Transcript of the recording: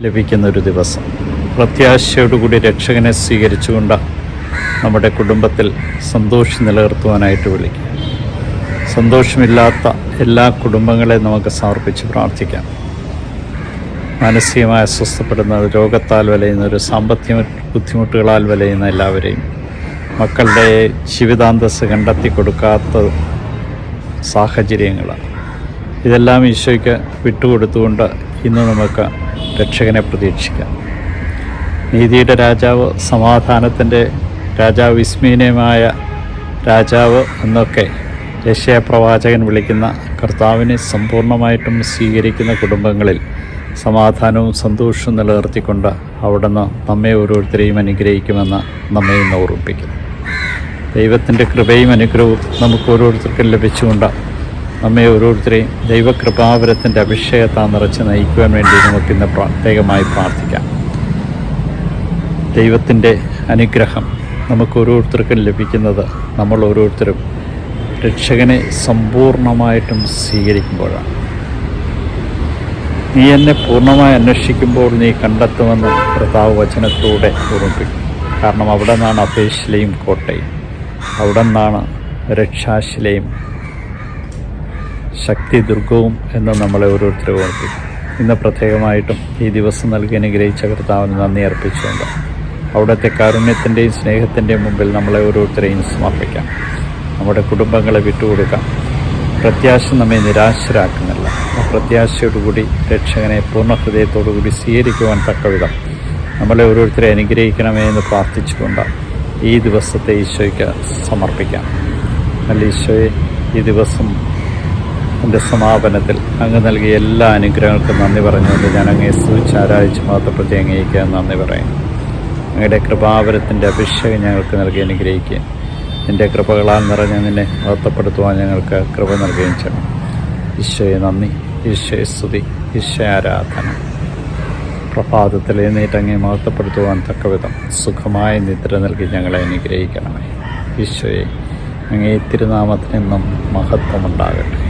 ലഭിക്കുന്നൊരു ദിവസം. പ്രത്യാശയോടുകൂടി രക്ഷകനെ സ്വീകരിച്ചുകൊണ്ട് നമ്മുടെ കുടുംബത്തിൽ സന്തോഷം നിലനിർത്തുവാനായിട്ട് വിളിക്കുക. സന്തോഷമില്ലാത്ത എല്ലാ കുടുംബങ്ങളെയും നമുക്ക് സമർപ്പിച്ച് പ്രാർത്ഥിക്കാം. മാനസികമായി അസ്വസ്ഥപ്പെടുന്ന, രോഗത്താൽ വലയുന്ന, ഒരു സാമ്പത്തിക ബുദ്ധിമുട്ടുകളാൽ വലയുന്ന എല്ലാവരെയും, മക്കളുടെ ജീവിതാന്തസ് കണ്ടെത്തി കൊടുക്കാത്ത സാഹചര്യങ്ങൾ, ഇതെല്ലാം ഈശോയ്ക്ക് വിട്ടുകൊടുത്തുകൊണ്ട് ഇന്ന് നമുക്ക് രക്ഷകനെ പ്രതീക്ഷിക്കാം. നീതിയുടെ രാജാവ്, സമാധാനത്തിൻ്റെ രാജാവ്, വിസ്മയനീയമായ രാജാവ് എന്നൊക്കെ യെശയ്യാ പ്രവാചകൻ വിളിക്കുന്ന കർത്താവിനെ സമ്പൂർണ്ണമായിട്ടും സ്വീകരിക്കുന്ന കുടുംബങ്ങളിൽ സമാധാനവും സന്തോഷവും നിലനിർത്തിക്കൊണ്ട് അവിടുന്ന് നമ്മെ ഓരോരുത്തരെയും അനുഗ്രഹിക്കുമെന്ന് നമ്മെ ഇന്ന് ഓർമ്മിപ്പിക്കുന്നു. ദൈവത്തിൻ്റെ കൃപയും അനുഗ്രഹവും നമുക്ക് ഓരോരുത്തർക്കും ലഭിച്ചുകൊണ്ട് നമ്മെ ഓരോരുത്തരെയും ദൈവകൃപാവരത്തിൻ്റെ അഭിഷേകത്താൽ നിറച്ച് നയിക്കുവാൻ വേണ്ടി നമുക്കിന്ന് പ്രത്യേകമായി പ്രാർത്ഥിക്കാം. ദൈവത്തിൻ്റെ അനുഗ്രഹം നമുക്ക് ഓരോരുത്തർക്കും ലഭിക്കുന്നത് നമ്മൾ ഓരോരുത്തരും രക്ഷകനെ സമ്പൂർണ്ണമായിട്ടും സ്വീകരിക്കുമ്പോഴാണ്. നീ എന്നെ പൂർണ്ണമായി അന്വേഷിക്കുമ്പോൾ നീ കണ്ടെത്തുമെന്ന് കർത്താവ് വചനത്തിലൂടെ ഓർമ്മിപ്പിക്കും. കാരണം അവിടെ നിന്നാണ് അഭയശിലയും കോട്ടയും, അവിടെ നിന്നാണ് രക്ഷാശിലയും ശക്തി ദുർഗവും എന്ന് നമ്മളെ ഓരോരുത്തരും ഓർമ്മിപ്പിക്കും. ഇന്ന് പ്രത്യേകമായിട്ടും ഈ ദിവസം നൽകി അനുഗ്രഹിച്ച കർത്താവിന് നന്ദി അർപ്പിച്ചുകൊണ്ട് അവിടുത്തെ കാരുണ്യത്തിൻ്റെയും സ്നേഹത്തിൻ്റെയും മുമ്പിൽ നമ്മളെ ഓരോരുത്തരെയും സമർപ്പിക്കാം. നമ്മുടെ കുടുംബങ്ങളെ വിട്ടുകൊടുക്കാം. പ്രത്യാശ നമ്മെ നിരാശരാക്കുന്നില്ല. ആ പ്രത്യാശയോടുകൂടി രക്ഷകനെ പൂർണ്ണ ഹൃദയത്തോടുകൂടി സ്വീകരിക്കുവാൻ തക്കവിധം നമ്മളെ ഓരോരുത്തരെ അനുഗ്രഹിക്കണമേ എന്ന് പ്രാർത്ഥിച്ചുകൊണ്ട് ഈ ദിവസത്തെ ഈശോയ്ക്ക് സമർപ്പിക്കാം. നല്ല ഈശോയെ, ഈ ദിവസം എൻ്റെ സമാപനത്തിൽ അങ്ങ് നൽകിയ എല്ലാ അനുഗ്രഹങ്ങൾക്കും നന്ദി പറഞ്ഞുകൊണ്ട് ഞാൻ അങ്ങയെ സ്തുതിച്ച് ആരാധിച്ച് മഹത്വപ്പെടുത്തി അങ്ങേക്ക് നന്ദി പറയുന്നു. അങ്ങയുടെ കൃപാവരത്തിൻ്റെ അഭിഷേകം ഞങ്ങൾക്ക് നൽകി അനുഗ്രഹിക്കുകയും നിൻ്റെ കൃപകളാൽ നിറഞ്ഞ് നിന്നെ മഹത്വപ്പെടുത്തുവാൻ ഞങ്ങൾക്ക് കൃപ നൽകുകയും ചെയ്യണം. ഈശോയെ നന്ദി, ഈശോയെ സ്തുതി, ഈശോയെ ആരാധന. പ്രഭാതത്തിൽ എഴുന്നേറ്റ് അങ്ങേ മഹത്വപ്പെടുത്തുവാൻ തക്കവിധം സുഖമായ നിദ്ര നൽകി ഞങ്ങളെ അനുഗ്രഹിക്കണമേ. ഈശോയെ, അങ്ങേ തിരുനാമത്തിനെന്നും മഹത്വമുണ്ടാകട്ടെ.